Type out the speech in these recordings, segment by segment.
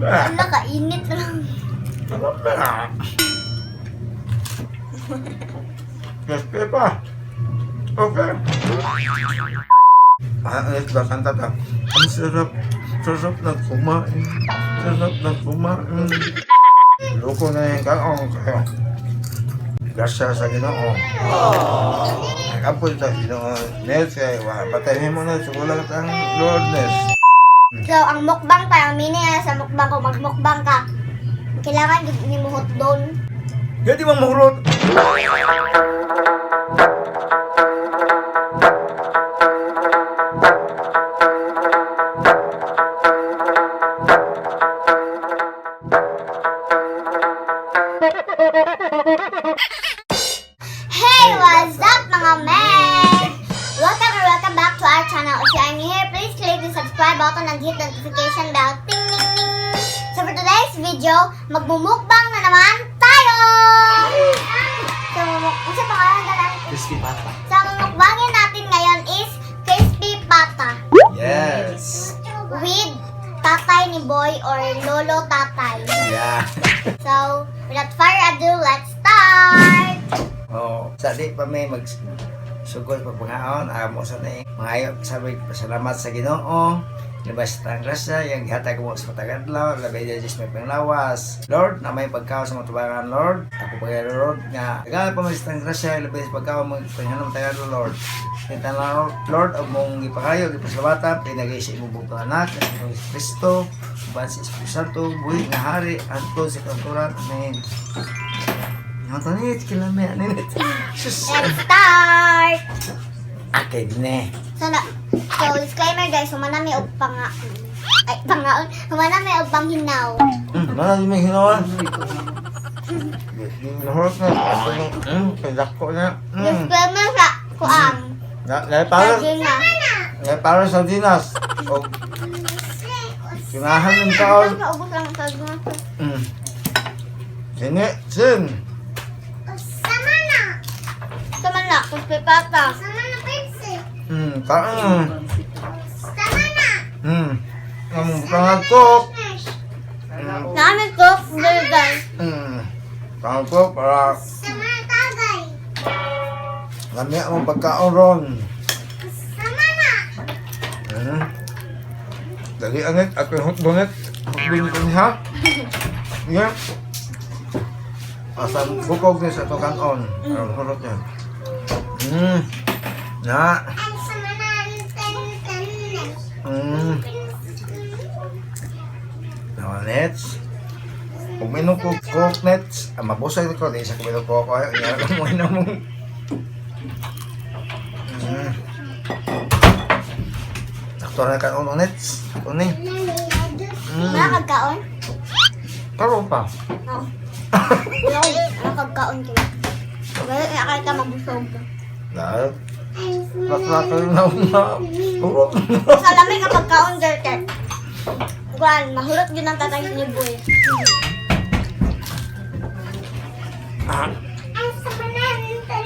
Ala, kainit lang. Crispy pa. Okay. Alis ba kanta ta? Ang sarap. Sarap na kumain. Sarap na kumain. Loko na yung kaong kayo. Grasya sa Ginoo. Nagapod sa Ginoo. Nes, patayin mo na. Sugulang ang Lordness. So, ang mukbang pa, ang mini sa mukbang ko, magmukbang ka. Kailangan ni mo doon. Hindi mo mahurot. Hey, what's up mga men? Welcome back to our channel. If you are new here, please click the subscribe button and hit the notification bell. Ting, ting, ting. So for today's video, magmumukbang na naman tayo! So, isa pangalan na natin. Crispy pata. So, ang mukbangin natin ngayon is crispy pata Yes. with tatay ni boy or lolo tatay. Yeah. So, without further ado, let's start! Oh, sa di pa may magsugod pagpangaon, amo sa na mga sabi pasalamat sa Ginoo. Labas tang grasya, yung gihatag mo sa matagadlaw, labay din Diyos may panglawas. Lord, na may pagkaon sa matubangan, Lord. Ako pag Lord, nga, tagal pa mas tang grasya, labay sa pagkaon mo, panghanong tagadlaw, Lord. Tintan lang, Lord, ang mong ipakayo, ipasalawatan, pinagay sa imong bugtong anak, ang Kristo, uban si Espiritu Santo, buhi nga hari, anto sa kanturan, amen. Ang tanit, kilame, aninit. Sus! Let's start! Akid ne. So, disclaimer guys, humanami og pangaon, humanami og panghinaw. Mana di may hinawan? Nahurot na. Pindak ko na. Disclaimer sa kuang. Para sa dinas. O, kinahan ng taon. Naubos lang sa gusto. Sini, sin. Sama na, crispy pata. Sama na, Pepsi. Kaan. Sama na. Ang pangakok. Namin cook, guys. Pangakok para Sama na, tagay. lamia ang pagkaon ron. Sama na. Dali anit, ako yung hotdonit. Hotdonit ko niya. Yeah. Asam bukog niya sa tokanon. Ang hurot niya. Na. Sama na, Nets. Kung minum ko coke nets, mabusay ko. Di siya kuminom ko ako. Ayaw lang mo na mo. Naktura na ka nets. Ito ni. Nakagkaon? Karoon pa. Oo. Nakagkaon ko. Well, akay ka mabusog. Dahil. Laklaka yung nauna. Hurot. Sa lamig kapag kaon, girl. Kuan, mahulot yun ang tatay ni boy.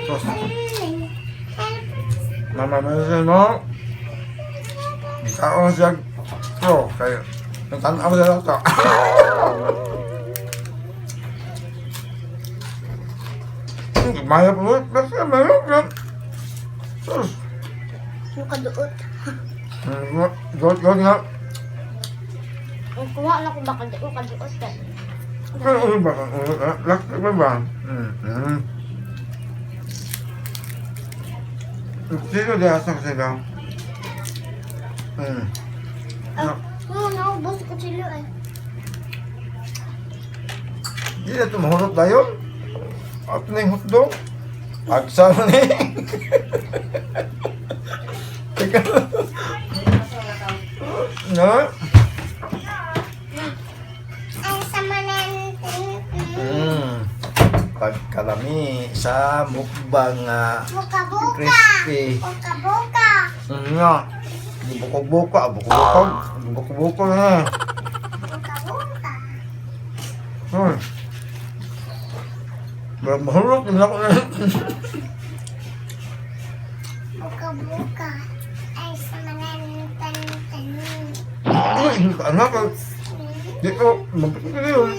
Sos. Mama, minsan mo. Kaon siya. Oh, kayo. Nagtanaw siya lang ito. Maya po. Basta mayroon yan. Sos. Yung kaduot. Gawat nga. Ang kuha na ko ba kaduot ka. Ano ba? Lakta ba ba? Sino di asang sila? Oo, naubos ko sila eh. Hindi na tumahurot tayo. At na yung hotdog. Agsa mo na eh. Teka. Na? Pagkalami sa mukbang Buka-buka! crispy. Buka-buka! Nga. Bukog-buka. Bukog-bukog. Bukog-bukog na. Buka-buka! Mahulog na ako na. Buka-buka! Ay, sa manan. Uy! anak. Dito, mapapili yun.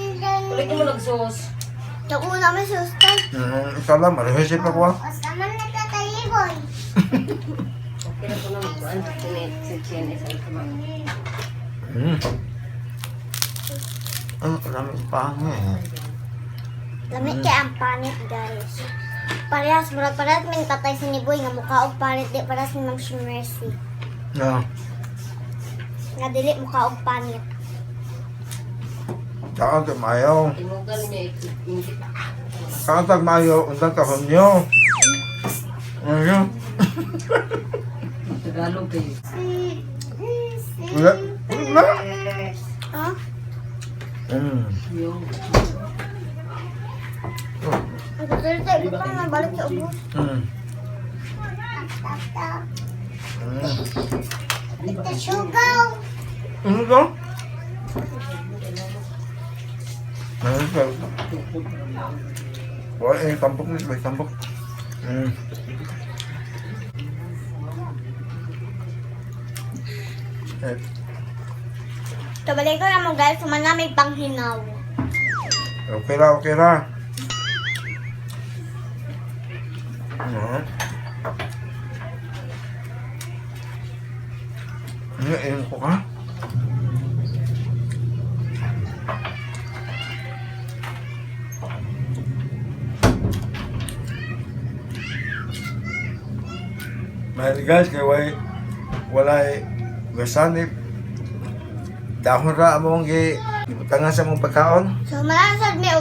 Ulit mo nagsos. Yung una may sustan. Ikaw lang, marahesip ako. Kasama na tataliboy. Okay na po na magkuhan. Sinet sa ikama. Ano ka namin pangit? Lamig kaya ang panit, guys. Parehas, murag parehas may tatay si Niboy nga mukha og panit, di parehas ni Ma'am Mercy. No. Nga dili mukha og panit. Saan ka mayo? Tinugan niya ingit. Saan ka mayo? Undang ka hunyo. Ano? Tagalog kayo. Wala. Wala. Ha? Yung Ang kutsarita, ito pang nabalik sa ubos. Ito sugaw. Ano to? Ano to? Wala eh, tampok na. May tampok. Tabalik ko naman guys, sumana may panghinaw. Okay ra, okay ra. Ano ko ka? Mahal guys, kaya walay gasanip. Dahon ra among ibutangan sa mong pagkaon. So, malasad may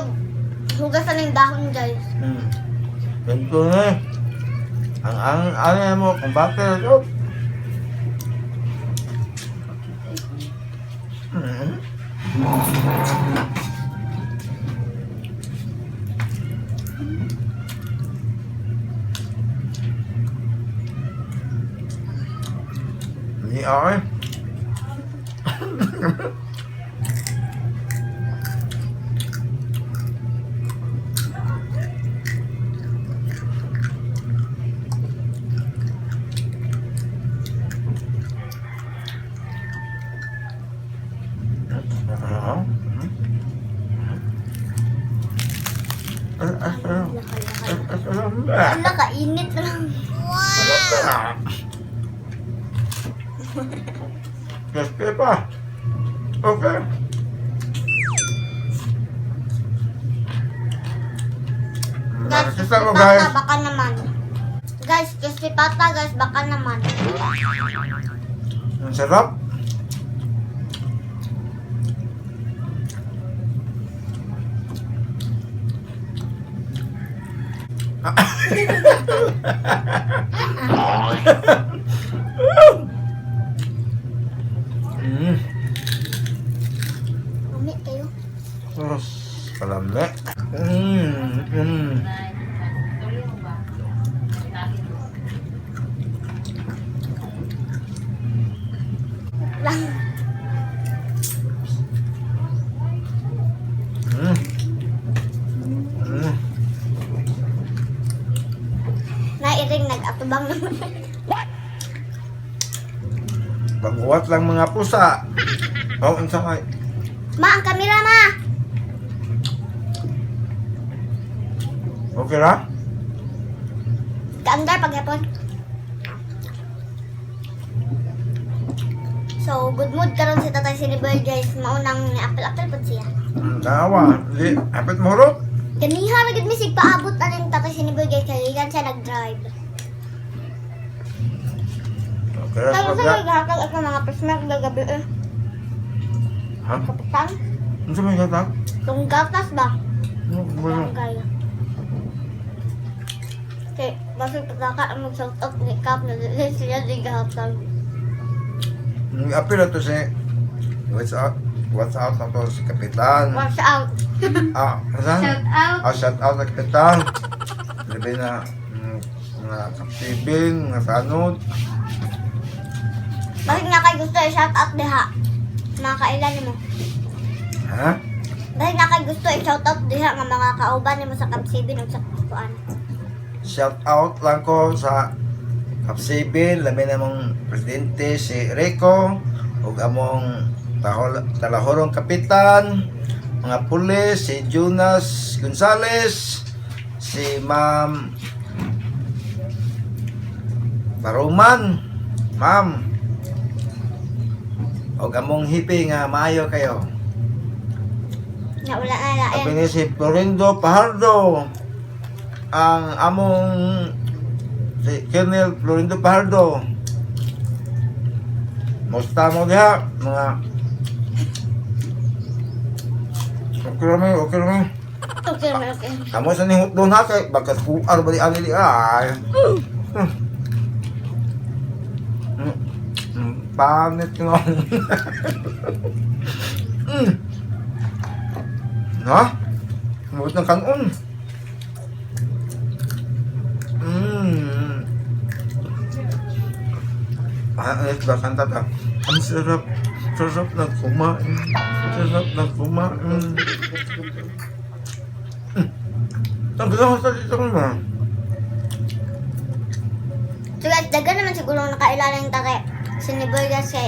hugasan ng dahon guys. Ganito na eh. Ang mo, kung bakit ito. Ni ay. Ala, kainit lang. Gaspé pa. Okay. Guys, Nakita mo crispy guys. pata, baka naman. Guys, crispy pata guys, baka naman. Ang sarap. Umit kayo. Terus kalame. Lang. Nairing nag-atubang naman. Baguat lang mga pusa. Oh, ang sakay. Ma, ang kamera ma! Okay ra? Kaandar paghapon. So, good mood karon si Tatay Siniboy guys. Maunang apel-apel po siya. Tawa. Di, apit mo ro? Ganiha na gud mi sig paabot na rin Tatay Siniboy guys kay gan siya nag-drive. Okay ra, Kaya sa pagka. naghatag ako mga presmak gagabi eh. Ha? Kapitan, Ano sa may gatak? itong gatas ba? Ano ba yun? Ang kaya. Okay, basig pataka ang mag-shout out ni Cap na dili siya di gahatag. Ang apil na to si What's out na to si Kapitan. Watch out. Asan? out. Shout out na Kapitan. Labi na mga kaptibin, mga sanod. Bakit nga kay gusto i-shout out diha? Mga kailan mo. Ha? Dahil nga kay gusto i-shout out diha nga mga kauban mo sa Kapsibin o sa kuan. Shout out lang ko sa Kapsibin, labi namang presidente si Rico ug among Talahorong Kapitan, mga pulis, si Jonas Gonzales, si Ma'am Baruman, Ma'am, o among hipi nga maayo kayo. Na wala na lain. Sabi ni si Florindo Pajardo, ang among si Colonel Florindo Pajardo. Musta mo diha, mga okay naman. Okay, okay. Amo sa ni doon ha kay bakat kuar bali ani di ay. Pangit nga. No? Mabot ng kanon. Ayos ba kanta ta? Ang sarap na kumain. Sarap na kumain. Ang gano'n sa dito ko na. So guys, dagan naman siguro nakailalang take siniboy kasi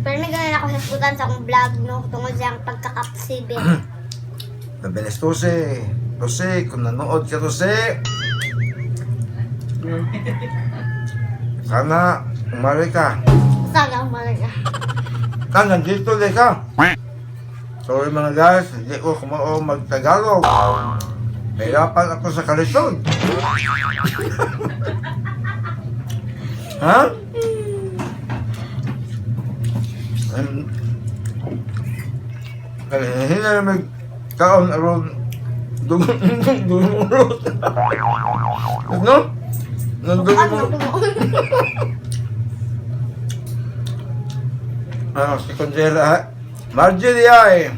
pero may ganun ako sa sa akong vlog no tungkol sa pagkakapsibit. Nabenes Tose, kung nanood ka Tose, sana umari ka. Sagang malaga. Nandito din ka. Sorry mga guys, hindi ko kumao mag-Tagalog. Mahirapan ako sa kalisod. Ha? Hindi na mag-kaon around dumurot. Ano? Nandumurot. Si Conjela Margie di ay.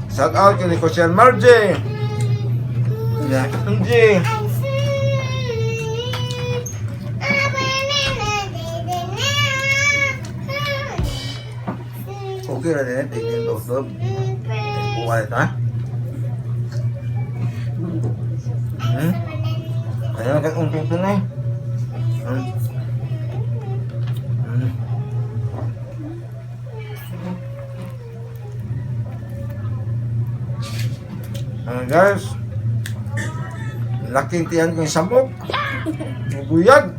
Shout out kay Conjela Margie. Ya, Margie. Okay ra din, tingin do do. Kuwait ha? Ayan ka kung ito na. Guys, laking tiyan ko yung samok. Buyag.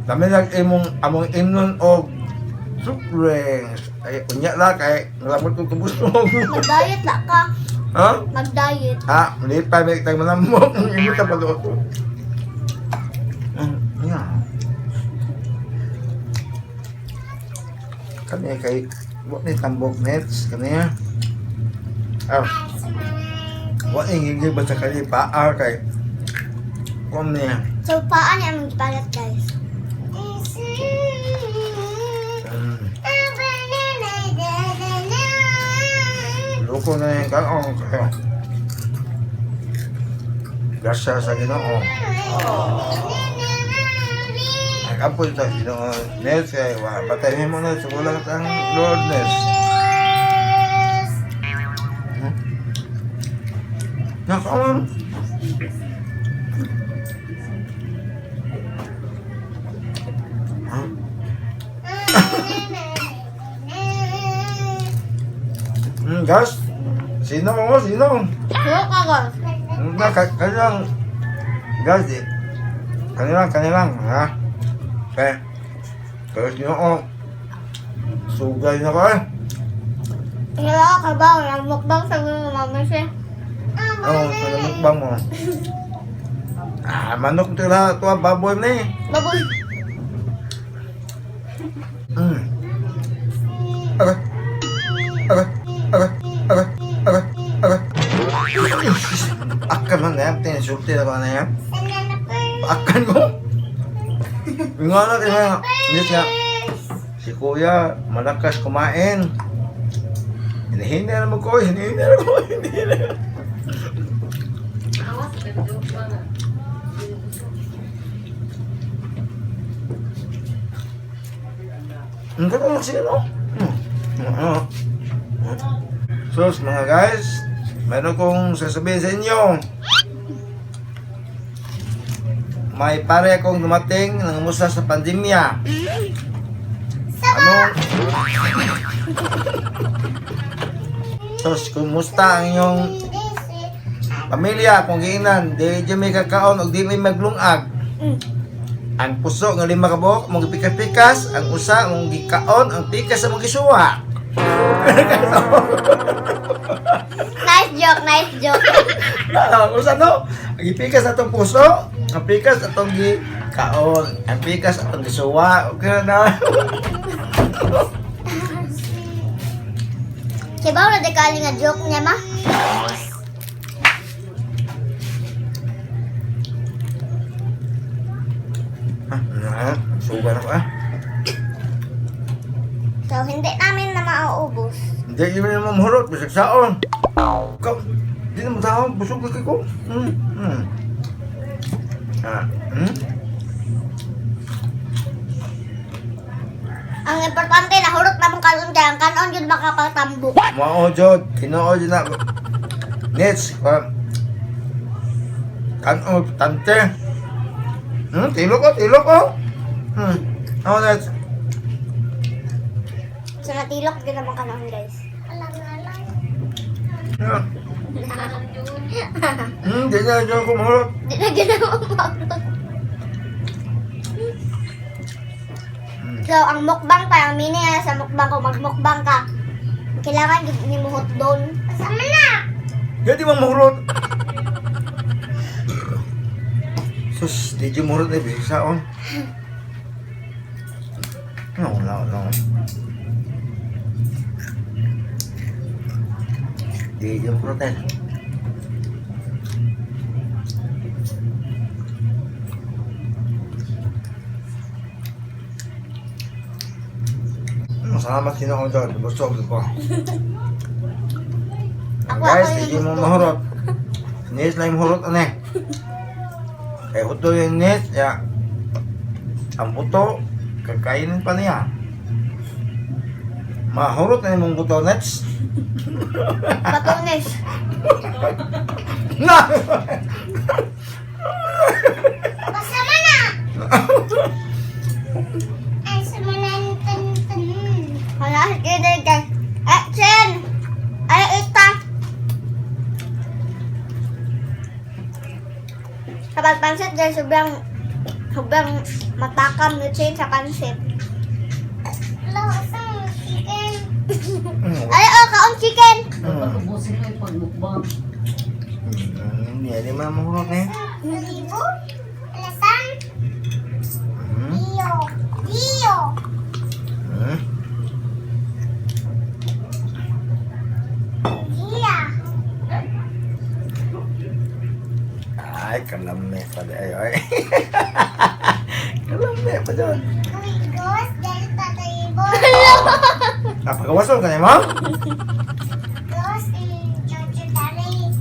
Kami among imnon o suprings. Ay, unya la kay nalamot kong kubusog. Mag-diet la ka. Ha? Mag-diet. Hindi pa may tayo manamok. Hindi ka pa doon. Kanya kay what ni tambok nets kanya. What hindi ba sa kanya paar kay kung niya. So paan niya aming ipalat guys. Loko na yung kaong kayo. Grasya sa Ginoo. Nag-apoy sa Ginoo. Nes, batayin mo na sa kulang ang Lord Nes. Nakaon. Guys, sino mo? Sino? Hello ka guys. Kanilang, guys, kanilang, ha? Okay. Pero sino ko, sugay na ka eh. Hello ka ba? Walang mukbang sa mga mama siya. Oo, sa namukbang mo. Manok tira, ito baboy na eh. Baboy. Okay. Akan man yan, tinsulti na ba na yan? Akan mo? Yung nga natin nga, hindi siya, si kuya, malakas kumain. Hinihindi na mo ko, hinihindi na ko, hinihindi na. Awas, pero joke ba na? Ang ganda mo siya, no? So, mga guys, meron kong sasabihin sa inyo. May pare akong dumating ng musa sa pandemya. Sos, kumusta ang inyong pamilya, kung giinan, di dyan may kakaon o di may maglungag. Ang puso ng 5 kabok, mong pikas-pikas, ang usa mong gikaon, ang pikas sa mong gisuwa. Nice joke, nice joke. Ang usa no, ang pikas atong puso, ang pikas atong gikaon, ang pikas atong gisuwa. Okay na. Sibaw na dekali nga joke niya, ma. Sugar ako ah. So, hindi namin na mauubos. Hindi yun naman mahulot, bisag saon. Ikaw, di naman tao, busog ka ko. Ang importante, nahurot na mong kanon kaya ang kanon yun makapagtambo. Mao jod, kinoo jud na. Nets, kanon, tante. Tilo ko. Ako Nets. So, natilok din naman kanon, guys. Di na dyan ko mahulot. Di na ginawa mahurot. So, ang mukbang pa, ang meaning sa mukbang ko, magmukbang ka. Kailangan ni muhot doon. Kasama na! Di man mahulot. Sus, di dyan mahulot na bisag saon. No. Di dyan mahulot eh. Salamat Ginoo doon, busog ko. Guys, hindi mo mahurot. Nis na yung mahurot ane. Kaya huto yung nis, ya. Ang buto, kakainin pa niya. Mahurot na yung buto, Nets. Patunis. Na! Kasama na! Ay, sama na yung tan-tan. Wala, sige, guys. Action! Ay, ita! Sa pagpansit, guys, sobrang matakam yung chain sa pansit. Hello, saan chicken? Ay, kaon chicken! Pag-ubusin ko yung pagmukbang. Hindi man mahurot eh. Libo? Alasan? Dio! Dia! Ay, kalame pa di ay. Kalame pa doon. Amigos, dahil tatayibo. Napagawason ka niya, ma'am? Amigos, chuchu-tari.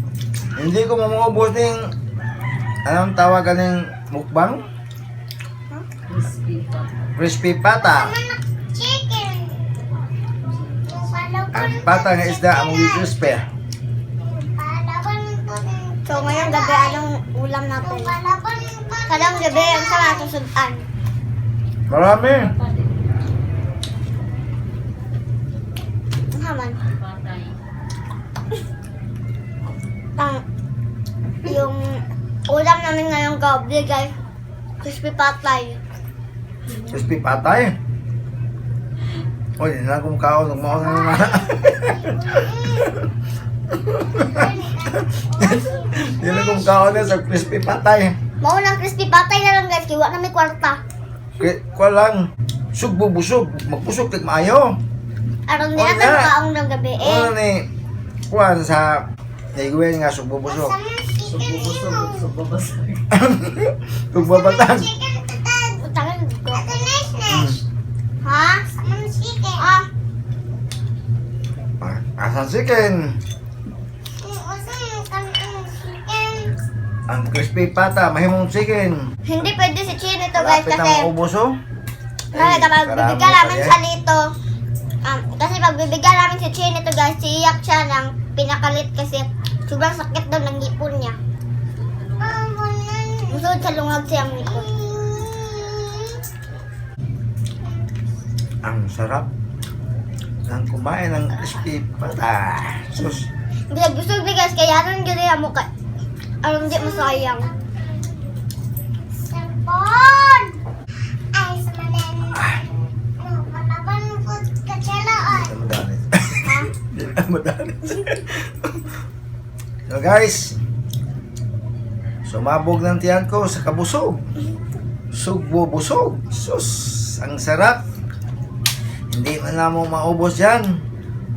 Hindi ko mamuubos ng anong tawagan ng mukbang? Crispy pa. Crispy pata. Chicken. Ang pata nga isda ang mga crispy. So, ngayong gabi, anong ulam natin? Kadang gabi, ang sarap susudan. Marami. Ang haman. Patay. Yung ulam namin ngayong gabi, guys. Crispy patay. Crispy patay. Uy, hindi na akong kaon. Nagmaon na naman. Hindi na akong kaon na sa crispy patay. Maunang crispy patay na lang, guys. Kiwa na may kwarta. Kwa lang. Sugbo busog. Magpusog tig maayo. Aron din Oh, natin yeah. kaong ng gabi. Ano ni kuan sa naigawin nga sugbo busog. Sugbubusog, sugbubusog. Tugbabatang. Utangan ko. Ha? Ah. Asan chicken? Ang crispy pata, mahimong chicken. Hindi pwede si Chin ito, guys, Lapit kasi ang ubos oh. kasi kapag Karami bibigyan pa namin yan. sa lito, kasi pag bibigyan namin si Chin ito, guys, iiyak siya ng pinakalit kasi sobrang sakit daw ng ngipon niya. Musod sa lungag siyang ngipon. Ang sarap. Nang kumain ng crispy pata. Sus. Hindi, gusto ko guys, kaya rin gano'n mo ka. Alam, di masayang. Sapon! Ay, sa manin. Ano, matapan ko katsela Hindi na madalit. Ha? Hindi na madalit. So guys, sumabog ng tiyan ko sa kabusog. Sugbo-busog. Sus, ang sarap. Hindi man na mo maubos yan.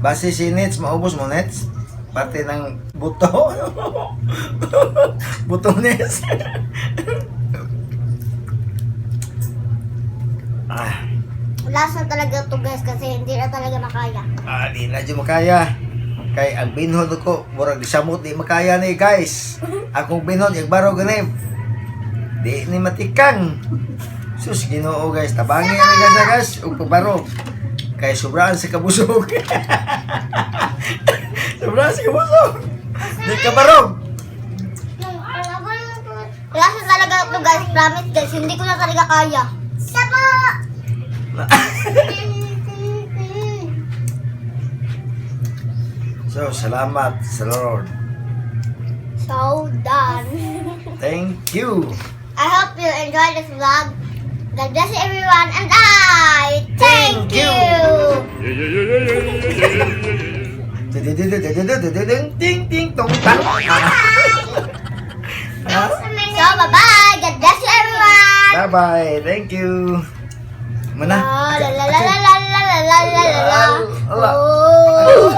Base si Nets, maubos mo Nets. Pati ng buto. Buto Nets. Last na talaga to guys kasi hindi na talaga makaya. Di na dyan makaya. Kay ang binhod ko, murag samot di makaya ni guys. Akong binhod, igbaro ganib. Di ni matikang. Sus, Ginoo guys, tabangin ni guys ug pabaro. Kay sobraan sa kabusog. Sobraan sa kabusog. Di ka barog. Last na talaga to guys, promise guys, hindi ko na talaga kaya. Sabo! So, salamat sa Lord. So done. Thank you. I hope you enjoyed this vlog. God bless you everyone and I thank you. Ting ting tong tang. So bye bye. God bless you everyone. Bye bye. Thank you. Mana? La la la la la la la la la la la. Ala. Oh.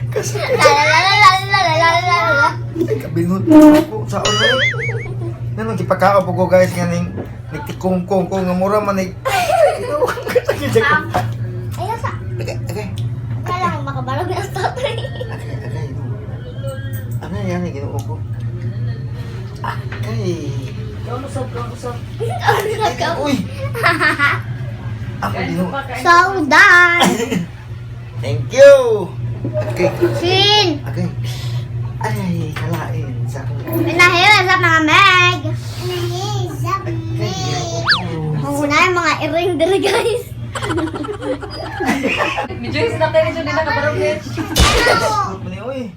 Kasi La la la la la la la la la la. kabingot ko sa oray. Nang gipakao po ko guys nganing nagtikong-kong ko nga mura man Ayaw sa. Okay. Kailangan makabarog na story. Ano yan ni Ginoo ko? Okay. Kamusog. Uy. Ako Ginoo. So done. Thank you. Okay. Sin. Okay. Ay, kalain sa akong. Pinahira sa mga Meg. Pinahira sa Muna yung mga iring dali guys. Medyo yung sinakay nito din nakabarog net. Uy.